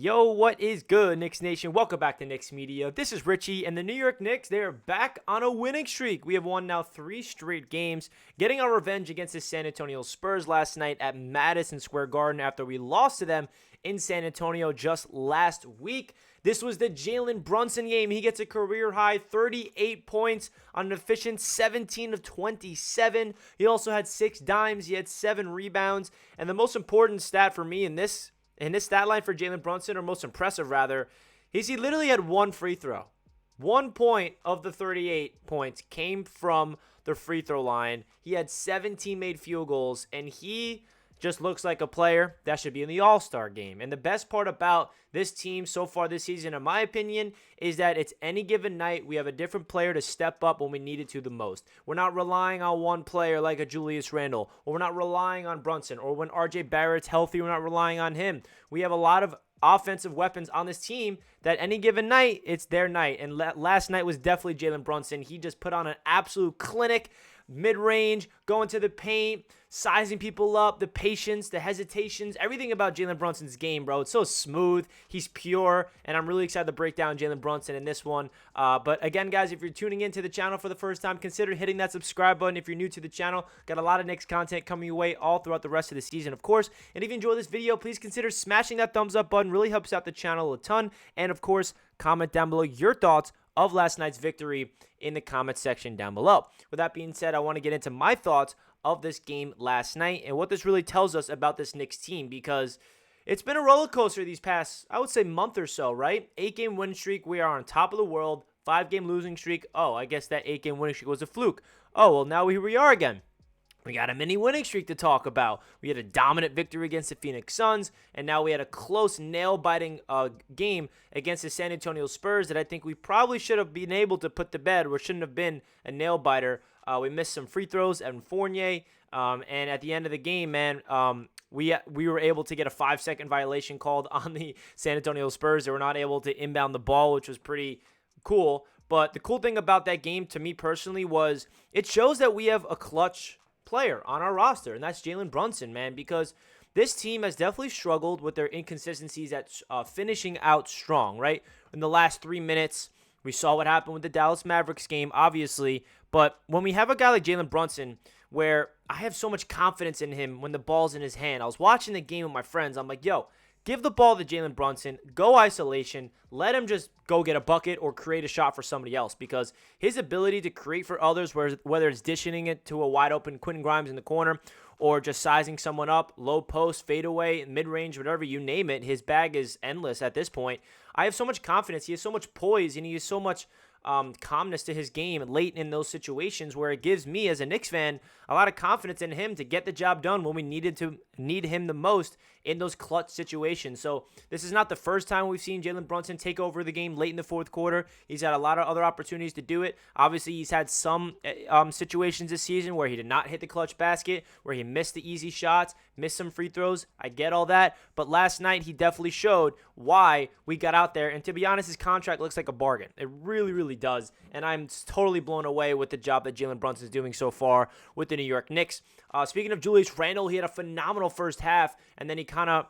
Yo, what is good, Knicks Nation? Welcome back to Knicks Media. This is Richie, and the New York Knicks, they are back on a winning streak. We have won now 3 straight games, getting our revenge against the San Antonio Spurs last night at Madison Square Garden after we lost to them in San Antonio just last week. This was the Jalen Brunson game. He gets a career-high 38 points on an efficient 17 of 27. He also had 6 dimes. He had 7 rebounds. And the most important stat for me in this stat line for Jalen Brunson, or most impressive rather, is he literally had 1 free throw. 1 point of the 38 points came from the free throw line. He had 17 made field goals, and he just looks like a player that should be in the All-Star game. And the best part about this team so far this season, in my opinion, is that it's any given night we have a different player to step up when we need it to the most. We're not relying on one player like a Julius Randle, or we're not relying on Brunson, or when RJ Barrett's healthy, we're not relying on him. We have a lot of offensive weapons on this team that any given night, it's their night. And last night was definitely Jalen Brunson. He just put on an absolute clinic, mid-range, going to the paint, sizing people up, the patience, the hesitations, everything about Jalen Brunson's game, bro. It's so smooth. He's pure, and I'm really excited to break down Jalen Brunson in this one. But again, guys, if you're tuning into the channel for the first time, consider hitting that subscribe button. If you're new to the channel, got a lot of Knicks content coming your way all throughout the rest of the season, of course. And if you enjoy this video, please consider smashing that thumbs up button. Really helps out the channel a ton. And of course, comment down below your thoughts of last night's victory in the comment section down below. With that being said, I want to get into my thoughts of this game last night and what this really tells us about this Knicks team, because it's been a roller coaster these past, I would say, month or so, right? 8-game winning streak, we are on top of the world. 5-game losing streak, oh, I guess that 8-game winning streak was a fluke. Oh, well, now here we are again. We got a mini winning streak to talk about. We had a dominant victory against the Phoenix Suns, and now we had a close, nail-biting game against the San Antonio Spurs that I think we probably should have been able to put to bed, or shouldn't have been a nail-biter. We missed some free throws, Evan Fournier, and at the end of the game, man, we were able to get a 5-second violation called on the San Antonio Spurs. They were not able to inbound the ball, which was pretty cool. But the cool thing about that game, to me personally, was it shows that we have a clutch player on our roster, and that's Jalen Brunson, man, because this team has definitely struggled with their inconsistencies at finishing out strong, right? In the last 3 minutes, we saw what happened with the Dallas Mavericks game, obviously, but when we have a guy like Jalen Brunson, where I have so much confidence in him when the ball's in his hand. I was watching the game with my friends. I'm like, yo, give the ball to Jalen Brunson, go isolation, let him just go get a bucket or create a shot for somebody else, because his ability to create for others, whether it's dishing it to a wide-open Quentin Grimes in the corner or just sizing someone up, low post, fadeaway, mid-range, whatever, you name it, his bag is endless at this point. I have so much confidence. He has so much poise, and he has so much calmness to his game late in those situations, where it gives me as a Knicks fan a lot of confidence in him to get the job done when we need him the most in those clutch situations. So this is not the first time we've seen Jalen Brunson take over the game late in the fourth quarter. He's had a lot of other opportunities to do it. Obviously, he's had some situations this season where he did not hit the clutch basket, where he missed the easy shots, missed some free throws. I get all that. But last night, he definitely showed why we got out there. And to be honest, his contract looks like a bargain. It really, really does. And I'm totally blown away with the job that Jalen Brunson is doing so far with the New York Knicks. Speaking of Julius Randle, he had a phenomenal first half, and then he kind of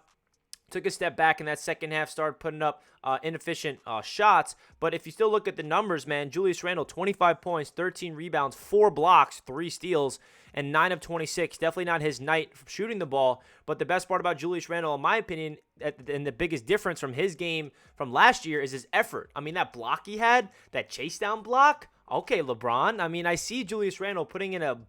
took a step back in that second half, started putting up inefficient shots. But if you still look at the numbers, man, Julius Randle, 25 points, 13 rebounds, 4 blocks, 3 steals, and 9 of 26. Definitely not his night from shooting the ball. But the best part about Julius Randle, in my opinion, and the biggest difference from his game from last year, is his effort. I mean, that block he had, that chase down block, okay, LeBron. I mean, I see Julius Randle putting in a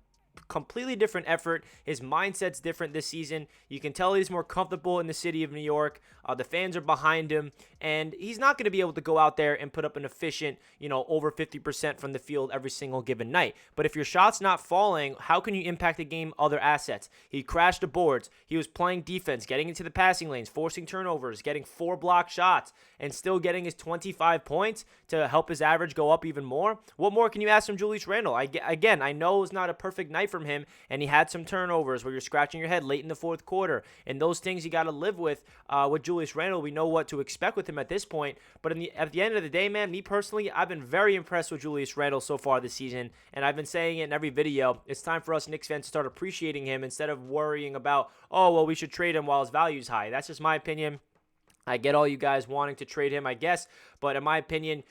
completely different effort. His mindset's different this season. You can tell he's more comfortable in the city of New York. The fans are behind him, and he's not going to be able to go out there and put up an efficient, over 50% from the field every single given night. But if your shot's not falling, how can you impact the game other assets? He crashed the boards. He was playing defense, getting into the passing lanes, forcing turnovers, getting 4 block shots, and still getting his 25 points to help his average go up even more. What more can you ask from Julius Randle? Again, I know it's not a perfect night from him, and he had some turnovers where you're scratching your head late in the fourth quarter, and those things you got to live with Julius Randle. We know what to expect with him at this point, but at the end of the day, man, me personally, I've been very impressed with Julius Randle so far this season, and I've been saying it in every video. It's time for us Knicks fans to start appreciating him instead of worrying about, oh, well, we should trade him while his value is high. That's just my opinion. I get all you guys wanting to trade him, I guess, but in my opinion,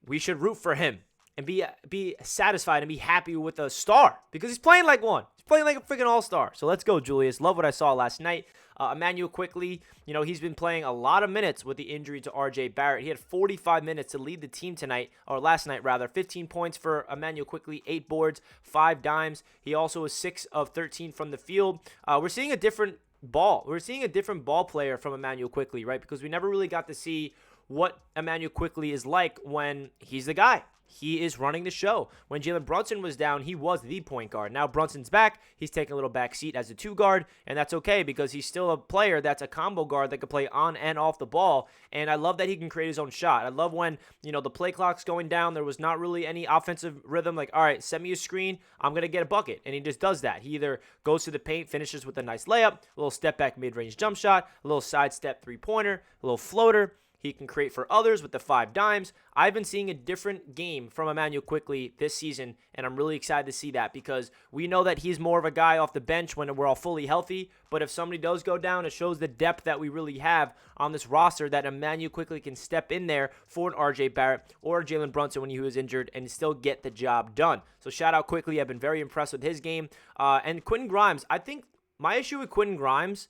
we should root for him and be satisfied and be happy with a star because he's playing like one. He's playing like a freaking all-star. So let's go, Julius. Love what I saw last night. Emmanuel quickly, he's been playing a lot of minutes with the injury to RJ Barrett. He had 45 minutes to lead the team tonight, or last night rather. 15 points for Emmanuel quickly, 8 boards, 5 dimes. He also was 6 of 13 from the field. We're seeing a different ball. We're seeing a different ball player from Emmanuel quickly, right? Because we never really got to see what Emmanuel quickly is like when he's the guy. He is running the show. When Jalen Brunson was down, he was the point guard. Now Brunson's back. He's taking a little back seat as a 2 guard, and that's okay because he's still a player that's a combo guard that can play on and off the ball, and I love that he can create his own shot. I love when, the play clock's going down. There was not really any offensive rhythm. Like, all right, send me a screen. I'm going to get a bucket, and he just does that. He either goes to the paint, finishes with a nice layup, a little step back mid-range jump shot, a little sidestep three-pointer, a little floater. He can create for others with the 5 dimes. I've been seeing a different game from Emmanuel quickly this season, and I'm really excited to see that because we know that he's more of a guy off the bench when we're all fully healthy, but if somebody does go down, it shows the depth that we really have on this roster that Emmanuel quickly can step in there for an RJ Barrett or Jalen Brunson when he was injured and still get the job done. So shout out quickly. I've been very impressed with his game. And Quentin Grimes, I think my issue with Quentin Grimes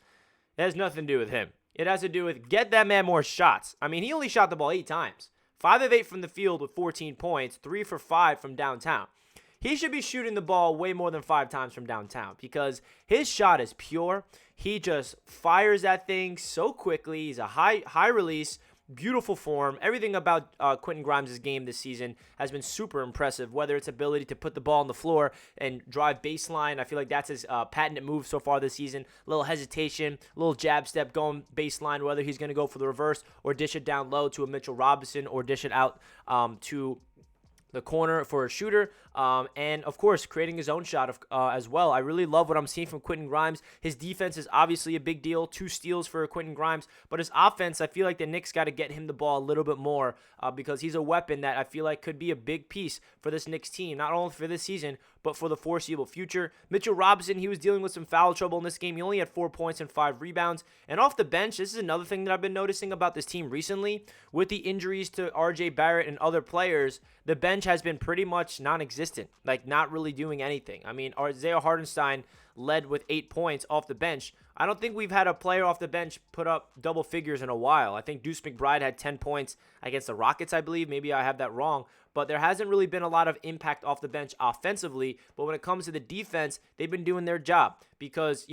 has nothing to do with him. It has to do with get that man more shots. I mean, he only shot the ball 8 times. 5 of 8 from the field with 14 points, 3 for 5 from downtown. He should be shooting the ball way more than 5 times from downtown because his shot is pure. He just fires that thing so quickly. He's a high release, beautiful form. Everything about Quentin Grimes' game this season has been super impressive, whether it's ability to put the ball on the floor and drive baseline. I feel like that's his patented move so far this season. A little hesitation, a little jab step going baseline, whether he's going to go for the reverse or dish it down low to a Mitchell Robinson or dish it out to the corner for a shooter, and of course creating his own shot as well. I really love what I'm seeing from Quentin Grimes. His defense is obviously a big deal, 2 steals for Quentin Grimes, but his offense, I feel like the Knicks got to get him the ball a little bit more because he's a weapon that I feel like could be a big piece for this Knicks team, not only for this season, but for the foreseeable future. Mitchell Robinson, he was dealing with some foul trouble in this game. He only had 4 points and 5 rebounds. And off the bench, this is another thing that I've been noticing about this team recently. With the injuries to RJ Barrett and other players, the bench has been pretty much non-existent, like not really doing anything. I mean, Isaiah Hartenstein led with 8 points off the bench. I don't think we've had a player off the bench put up double figures in a while. I think Deuce McBride had 10 points against the Rockets, I believe. Maybe I have that wrong. But there hasn't really been a lot of impact off the bench offensively. But when it comes to the defense, they've been doing their job because,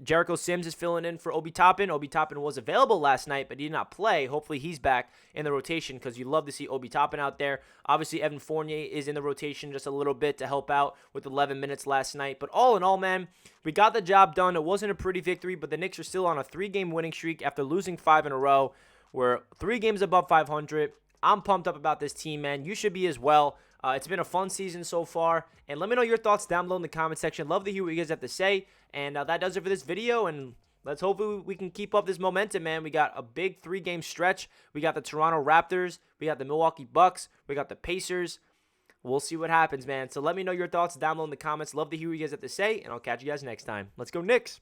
Jericho Sims is filling in for Obi Toppin. Obi Toppin was available last night, but he did not play. Hopefully he's back in the rotation because you love to see Obi Toppin out there. Obviously, Evan Fournier is in the rotation just a little bit to help out with 11 minutes last night. But all in all, man, we got the job done. It wasn't a pretty victory, but the Knicks are still on a 3-game winning streak after losing 5 in a row. We're 3 games above 500. I'm pumped up about this team, man. You should be as well. It's been a fun season so far. And let me know your thoughts down below in the comment section. Love to hear what you guys have to say. And that does it for this video. And let's hopefully we can keep up this momentum, man. We got a big 3-game stretch. We got the Toronto Raptors. We got the Milwaukee Bucks. We got the Pacers. We'll see what happens, man. So let me know your thoughts down below in the comments. Love to hear what you guys have to say. And I'll catch you guys next time. Let's go, Knicks.